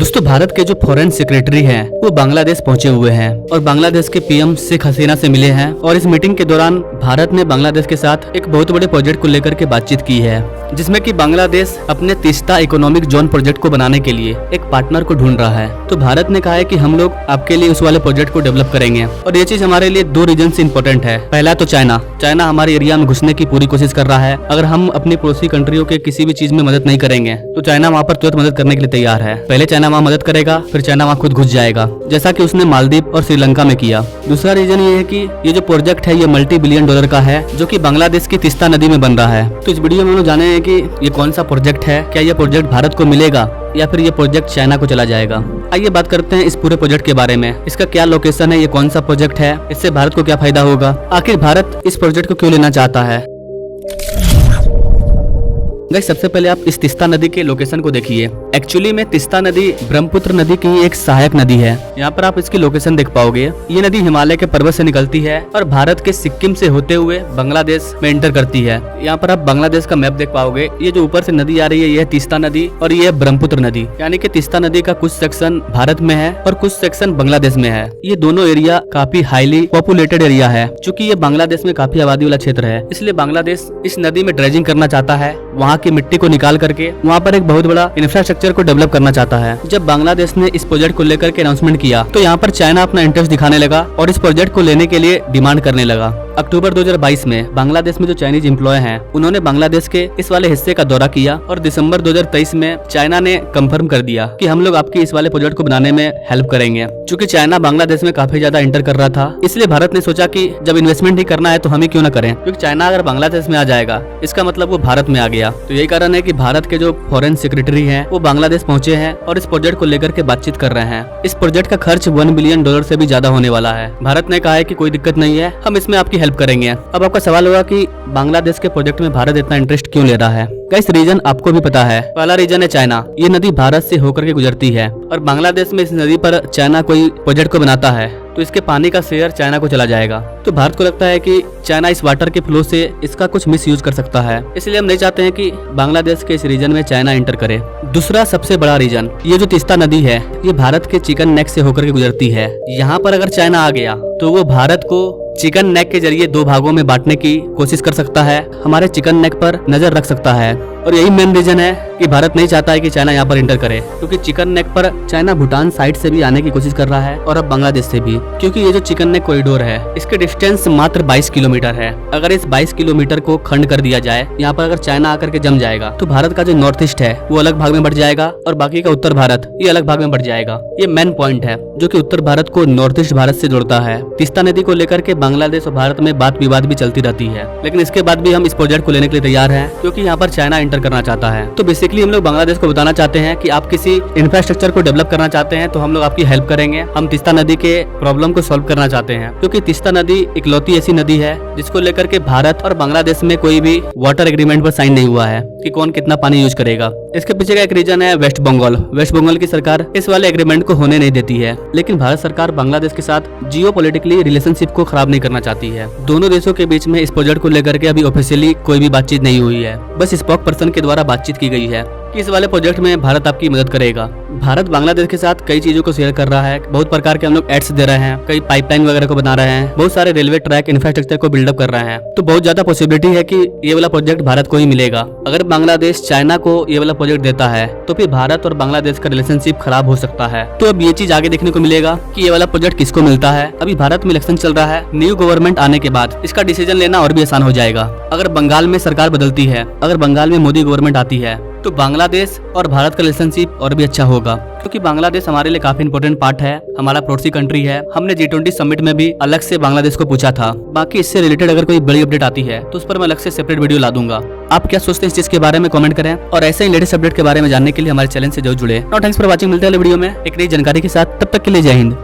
दोस्तों भारत के जो फॉरेन सेक्रेटरी हैं वो बांग्लादेश पहुंचे हुए हैं और बांग्लादेश के पीएम शेख हसीना से मिले हैं और इस मीटिंग के दौरान भारत ने बांग्लादेश के साथ एक बहुत बड़े प्रोजेक्ट को लेकर के बातचीत की है, जिसमें कि बांग्लादेश अपने तीस्ता इकोनॉमिक जोन प्रोजेक्ट को बनाने के लिए एक पार्टनर को ढूंढ रहा है। तो भारत ने कहा है कि हम लोग आपके लिए उस वाले प्रोजेक्ट को डेवलप करेंगे और ये चीज हमारे लिए दो रीजन से इम्पोर्टेंट है। पहला तो चाइना हमारे एरिया में घुसने की पूरी कोशिश कर रहा है। अगर हम अपनी पड़ोसी कंट्रियों के किसी भी चीज में मदद नहीं करेंगे तो चाइना वहाँ पर तुरंत मदद करने के लिए तैयार है। पहले चाइना वहाँ मदद करेगा, फिर चाइना वहाँ खुद घुस जाएगा, जैसा कि उसने मालदीव और श्रीलंका में किया। दूसरा रीजन ये है कि ये जो प्रोजेक्ट है ये $multi-billion का है, जो कि बांग्लादेश की तीस्ता नदी में बन रहा है। तो इस वीडियो में हम लोग जाने हैं कि ये कौन सा प्रोजेक्ट है, क्या ये प्रोजेक्ट भारत को मिलेगा या फिर ये प्रोजेक्ट चाइना को चला जाएगा। आइए बात करते हैं इस पूरे प्रोजेक्ट के बारे में। इसका क्या लोकेशन है, ये कौन सा प्रोजेक्ट है, इससे भारत को क्या फायदा होगा, आखिर भारत इस प्रोजेक्ट को क्यों लेना चाहता है। गाइस सबसे पहले आप इस तीस्ता नदी के लोकेशन को देखिए। एक्चुअली में तीस्ता नदी ब्रह्मपुत्र नदी की एक सहायक नदी है। यहाँ पर आप इसकी लोकेशन देख पाओगे। ये नदी हिमालय के पर्वत से निकलती है और भारत के सिक्किम से होते हुए बांग्लादेश में एंटर करती है। यहाँ पर आप बांग्लादेश का मैप देख पाओगे। ये जो ऊपर से नदी आ रही है, यह तीस्ता नदी और ये ब्रह्मपुत्र नदी, यानी कि तीस्ता नदी का कुछ सेक्शन भारत में है और कुछ सेक्शन बांग्लादेश में है। ये दोनों एरिया काफी हाईली पॉपुलेटेड एरिया है, चूंकि ये बांग्लादेश में काफी आबादी वाला क्षेत्र है। इसलिए बांग्लादेश इस नदी में ड्रेजिंग करना चाहता है, वहाँ की मिट्टी को निकाल करके वहाँ पर एक बहुत बड़ा इंफ्रास्ट्रक्चर को डेवलप करना चाहता है। जब बांग्लादेश ने इस प्रोजेक्ट को लेकर के अनाउंसमेंट किया तो यहाँ पर चाइना अपना इंटरेस्ट दिखाने लगा और इस प्रोजेक्ट को लेने के लिए डिमांड करने लगा। अक्टूबर 2022 में बांग्लादेश में जो चाइनीज एम्प्लॉय हैं उन्होंने बांग्लादेश के इस वाले हिस्से का दौरा किया और दिसंबर 2023 में चाइना ने कंफर्म कर दिया कि हम लोग आपकी इस वाले प्रोजेक्ट को बनाने में हेल्प करेंगे। चूंकि चाइना बांग्लादेश में काफी ज्यादा इंटर कर रहा था, इसलिए भारत ने सोचा कि जब इन्वेस्टमेंट ही करना है तो हम ही क्यों न करें, क्योंकि चाइना अगर बांग्लादेश में आ जाएगा इसका मतलब वो भारत में आ गया। तो यही कारण है कि भारत के जो फॉरेन सेक्रेटरी हैं वो बांग्लादेश पहुंचे हैं और इस प्रोजेक्ट को लेकर के बातचीत कर रहे हैं। इस प्रोजेक्ट का खर्च $1 बिलियन से भी ज्यादा होने वाला है। भारत ने कहा है कि कोई दिक्कत नहीं है, हम इसमें आपकी हेल्प करेंगे। अब आपका सवाल होगा कि बांग्लादेश के प्रोजेक्ट में भारत इतना इंटरेस्ट क्यों ले रहा है। गाइस रीजन आपको भी पता है। पहला रीजन है चाइना। ये नदी भारत से होकर के गुजरती है और बांग्लादेश में इस नदी पर चाइना कोई प्रोजेक्ट को बनाता है तो इसके पानी का शेयर चाइना को चला जाएगा। तो भारत को लगता है कि चाइना इस वाटर के फ्लो से इसका कुछ मिस यूज कर सकता है, इसलिए हम नहीं चाहते हैं कि बांग्लादेश के इस रीजन में चाइना एंटर करे। दूसरा सबसे बड़ा रीजन, ये जो तीस्ता नदी है ये भारत के चिकन नेक से होकर के गुजरती है। यहाँ पर अगर चाइना आ गया तो वो भारत को चिकन नेक के जरिए दो भागों में बांटने की कोशिश कर सकता है, हमारे चिकन नेक पर नजर रख सकता है। और यही मेन रीजन है कि भारत नहीं चाहता है कि चाइना यहाँ पर इंटर करे, क्योंकि चिकन नेक पर चाइना भूटान साइड से भी आने की कोशिश कर रहा है और अब बांग्लादेश से भी, क्योंकि ये जो चिकन नेक कॉरिडोर है इसके डिस्टेंस मात्र 22 किलोमीटर है। अगर इस 22 किलोमीटर को खंड कर दिया जाए, यहाँ पर अगर चाइना आकर के जम जाएगा तो भारत का जो नॉर्थ ईस्ट है वो अलग भाग में बढ़ जाएगा और बाकी का उत्तर भारत ये अलग भाग में बढ़ जाएगा। ये मेन पॉइंट है जो कि उत्तर भारत को नॉर्थ ईस्ट भारत से जोड़ता है। तीस्ता नदी को लेकर के बांग्लादेश और भारत में बात विवाद भी चलती रहती है, लेकिन इसके बाद भी हम इस प्रोजेक्ट को लेने के लिए तैयार हैं, क्योंकि यहाँ पर चाइना एंटर करना चाहता है। तो बेसिकली हम लोग बांग्लादेश को बताना चाहते हैं कि आप किसी इंफ्रास्ट्रक्चर को डेवलप करना चाहते हैं तो हम लोग आपकी हेल्प करेंगे। हम तीस्ता नदी के प्रॉब्लम को सॉल्व करना चाहते हैं, क्योंकि तीस्ता नदी इकलौती ऐसी नदी है जिसको लेकर के भारत और बांग्लादेश में कोई भी वाटर एग्रीमेंट पर साइन नहीं हुआ है कि कौन कितना पानी यूज करेगा। इसके पीछे का एक रीजन है वेस्ट बंगाल की सरकार इस वाले एग्रीमेंट को होने नहीं देती है, लेकिन भारत सरकार बांग्लादेश के साथ जियोपॉलिटिकली रिलेशनशिप को खराब नहीं करना चाहती है। दोनों देशों के बीच में इस प्रोजेक्ट को लेकर के अभी ऑफिशियली कोई भी बातचीत नहीं हुई है, बस स्पोक पर्सन के द्वारा बातचीत की गई है कि इस वाले प्रोजेक्ट में भारत आपकी मदद करेगा। भारत बांग्लादेश के साथ कई चीजों को शेयर कर रहा है, बहुत प्रकार के हम लोग एड्स दे रहे हैं, कई पाइपलाइन वगैरह को बना रहे हैं, बहुत सारे रेलवे ट्रैक इंफ्रास्ट्रक्चर को बिल्डअप कर रहे हैं। तो बहुत ज्यादा पॉसिबिलिटी है कि ये वाला प्रोजेक्ट भारत को ही मिलेगा। अगर बांग्लादेश चाइना को ये वाला प्रोजेक्ट देता है तो फिर भारत और बांग्लादेश का रिलेशनशिप खराब हो सकता है। तो अब ये चीज आगे देखने को मिलेगा कि ये वाला प्रोजेक्ट किसको मिलता है। अभी भारत में इलेक्शन चल रहा है, न्यू गवर्नमेंट आने के बाद इसका डिसीजन लेना और भी आसान हो जाएगा। अगर बंगाल में सरकार बदलती है, अगर बंगाल में मोदी गवर्नमेंट आती है तो बांग्लादेश और भारत का रिलेशनशिप और भी अच्छा होगा, क्योंकि बांग्लादेश हमारे लिए काफी इंपॉर्टेंट पार्ट है, हमारा पड़ोसी कंट्री है। हमने G20 समिट में भी अलग से बांग्लादेश को पूछा था। बाकी इससे रिलेटेड अगर कोई बड़ी अपडेट आती है तो उस पर मैं अलग से सेपरेट वीडियो ला दूंगा। आप क्या सोचते हैं इस चीज के बारे में कमेंट करें और ऐसे ही लेटेस्ट अपडेट के बारे में जानने के लिए हमारे चैनल से जरूर जुड़े। Thanks for watching. मिलते हैं अगले वीडियो में एक नई जानकारी के साथ, तब तक के लिए जय हिंद।